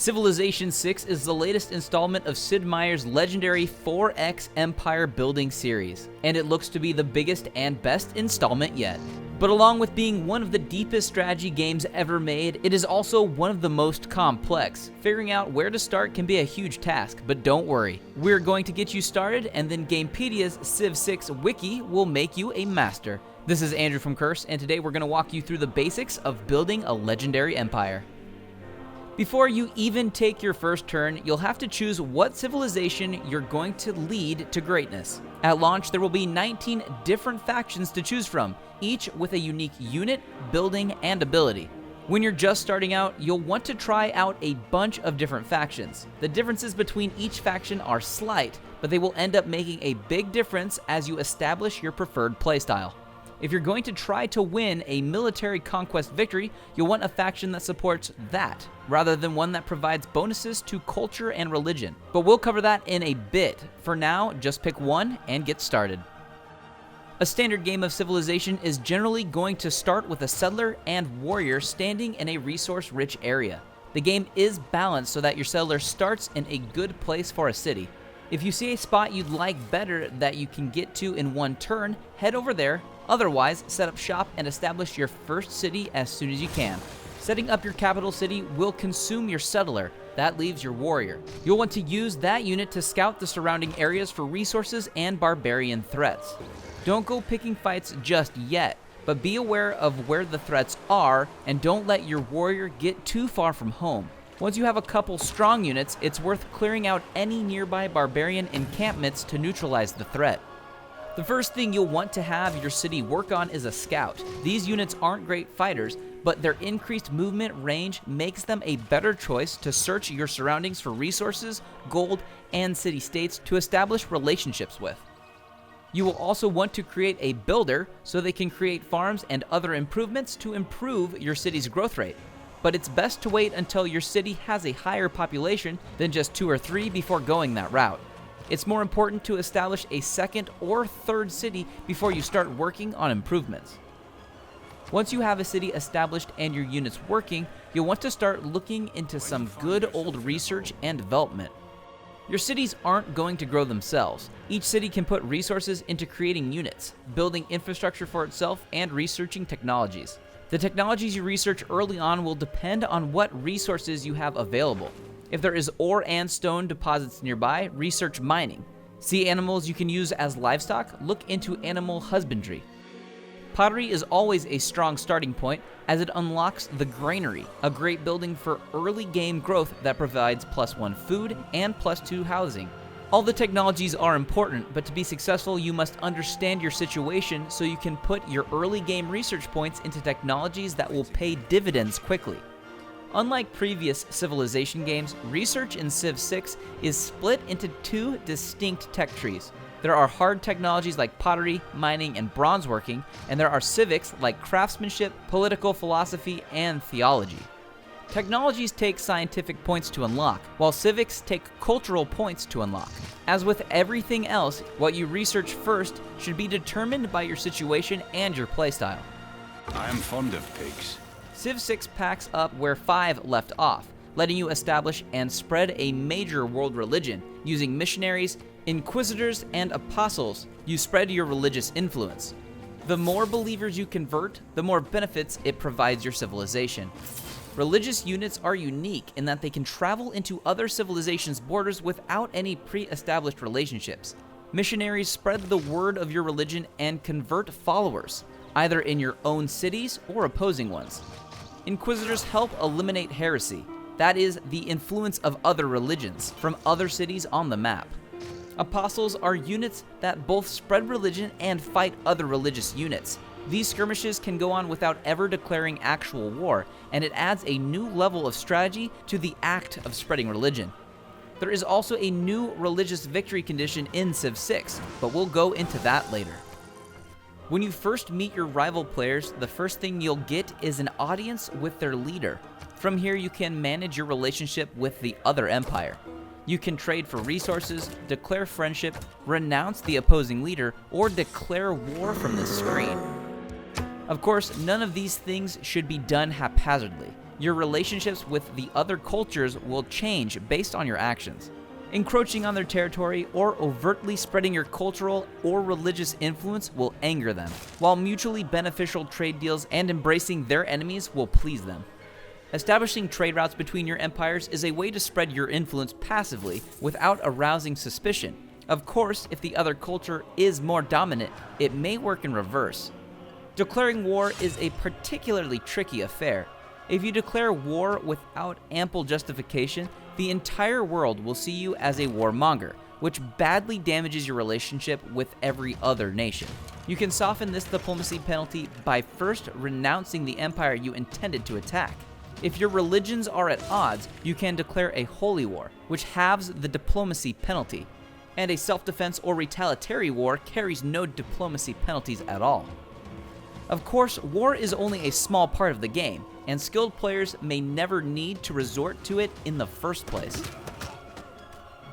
Civilization VI is the latest installment of Sid Meier's legendary 4X empire building series, and it looks to be the biggest and best installment yet. But along with being one of the deepest strategy games ever made, it is also one of the most complex. Figuring out where to start can be a huge task, but don't worry. We're going to get you started, and then Gamepedia's Civ 6 wiki will make you a master. This is Andrew from Curse, and today we're going to walk you through the basics of building a legendary empire. Before you even take your first turn, you'll have to choose what civilization you're going to lead to greatness. At launch, there will be 19 different factions to choose from, each with a unique unit, building, and ability. When you're just starting out, you'll want to try out a bunch of different factions. The differences between each faction are slight, but they will end up making a big difference as you establish your preferred playstyle. If you're going to try to win a military conquest victory, you'll want a faction that supports that, rather than one that provides bonuses to culture and religion. But we'll cover that in a bit. For now, just pick one and get started. A standard game of Civilization is generally going to start with a settler and warrior standing in a resource-rich area. The game is balanced so that your settler starts in a good place for a city. If you see a spot you'd like better that you can get to in one turn, head over there. Otherwise, set up shop and establish your first city as soon as you can. Setting up your capital city will consume your settler. That leaves your warrior. You'll want to use that unit to scout the surrounding areas for resources and barbarian threats. Don't go picking fights just yet, but be aware of where the threats are and don't let your warrior get too far from home. Once you have a couple strong units, it's worth clearing out any nearby barbarian encampments to neutralize the threat. The first thing you'll want to have your city work on is a scout. These units aren't great fighters, but their increased movement range makes them a better choice to search your surroundings for resources, gold, and city-states to establish relationships with. You will also want to create a builder so they can create farms and other improvements to improve your city's growth rate. But it's best to wait until your city has a higher population than just 2 or 3 before going that route. It's more important to establish a second or third city before you start working on improvements. Once you have a city established and your units working, you'll want to start looking into some good old research and development. Your cities aren't going to grow themselves. Each city can put resources into creating units, building infrastructure for itself, and researching technologies. The technologies you research early on will depend on what resources you have available. If there is ore and stone deposits nearby, research mining. See animals you can use as livestock? Look into animal husbandry. Pottery is always a strong starting point as it unlocks the granary, a great building for early game growth that provides +1 food and +2 housing. All the technologies are important, but to be successful you must understand your situation so you can put your early game research points into technologies that will pay dividends quickly. Unlike previous Civilization games, research in Civ 6 is split into 2 distinct tech trees. There are hard technologies like pottery, mining, and bronze working, and there are civics like craftsmanship, political philosophy, and theology. Technologies take scientific points to unlock, while civics take cultural points to unlock. As with everything else, what you research first should be determined by your situation and your playstyle. I am fond of pigs. Civ 6 packs up where 5 left off, letting you establish and spread a major world religion. Using missionaries, inquisitors, and apostles, you spread your religious influence. The more believers you convert, the more benefits it provides your civilization. Religious units are unique in that they can travel into other civilizations' borders without any pre-established relationships. Missionaries spread the word of your religion and convert followers, either in your own cities or opposing ones. Inquisitors help eliminate heresy, that is, the influence of other religions, from other cities on the map. Apostles are units that both spread religion and fight other religious units. These skirmishes can go on without ever declaring actual war, and it adds a new level of strategy to the act of spreading religion. There is also a new religious victory condition in Civ 6, but we'll go into that later. When you first meet your rival players, the first thing you'll get is an audience with their leader. From here, you can manage your relationship with the other empire. You can trade for resources, declare friendship, renounce the opposing leader, or declare war from the screen. Of course, none of these things should be done haphazardly. Your relationships with the other cultures will change based on your actions. Encroaching on their territory or overtly spreading your cultural or religious influence will anger them, while mutually beneficial trade deals and embracing their enemies will please them. Establishing trade routes between your empires is a way to spread your influence passively without arousing suspicion. Of course, if the other culture is more dominant, it may work in reverse. Declaring war is a particularly tricky affair. If you declare war without ample justification, the entire world will see you as a warmonger, which badly damages your relationship with every other nation. You can soften this diplomacy penalty by first renouncing the empire you intended to attack. If your religions are at odds, you can declare a holy war, which halves the diplomacy penalty. And a self-defense or retaliatory war carries no diplomacy penalties at all. Of course, war is only a small part of the game, and skilled players may never need to resort to it in the first place.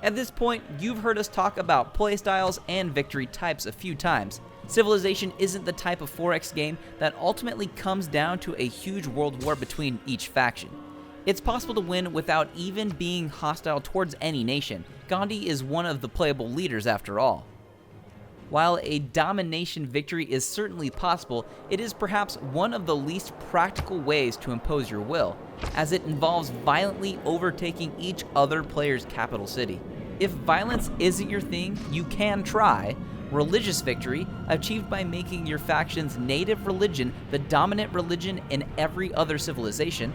At this point, you've heard us talk about playstyles and victory types a few times. Civilization isn't the type of 4X game that ultimately comes down to a huge world war between each faction. It's possible to win without even being hostile towards any nation. Gandhi is one of the playable leaders after all. While a domination victory is certainly possible, it is perhaps one of the least practical ways to impose your will, as it involves violently overtaking each other player's capital city. If violence isn't your thing, you can try religious victory, achieved by making your faction's native religion the dominant religion in every other civilization.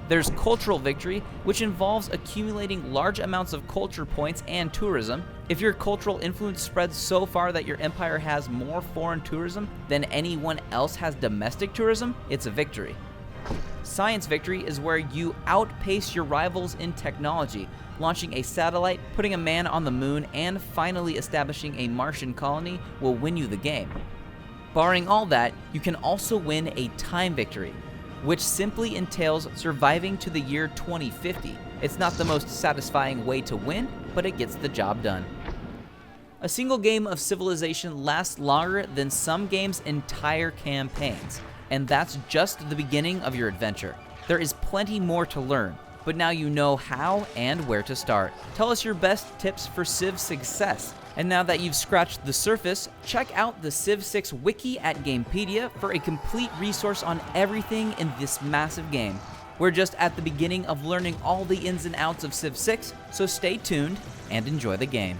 There's cultural victory, which involves accumulating large amounts of culture points and tourism. If your cultural influence spreads so far that your empire has more foreign tourism than anyone else has domestic tourism, it's a victory. Science victory is where you outpace your rivals in technology, launching a satellite, putting a man on the moon, and finally establishing a Martian colony will win you the game. Barring all that, you can also win a time victory, which simply entails surviving to the year 2050. It's not the most satisfying way to win, but it gets the job done. A single game of Civilization lasts longer than some games' entire campaigns, and that's just the beginning of your adventure. There is plenty more to learn, but now you know how and where to start. Tell us your best tips for Civ success. And now that you've scratched the surface, check out the Civ 6 wiki at Gamepedia for a complete resource on everything in this massive game. We're just at the beginning of learning all the ins and outs of Civ 6, so stay tuned and enjoy the game.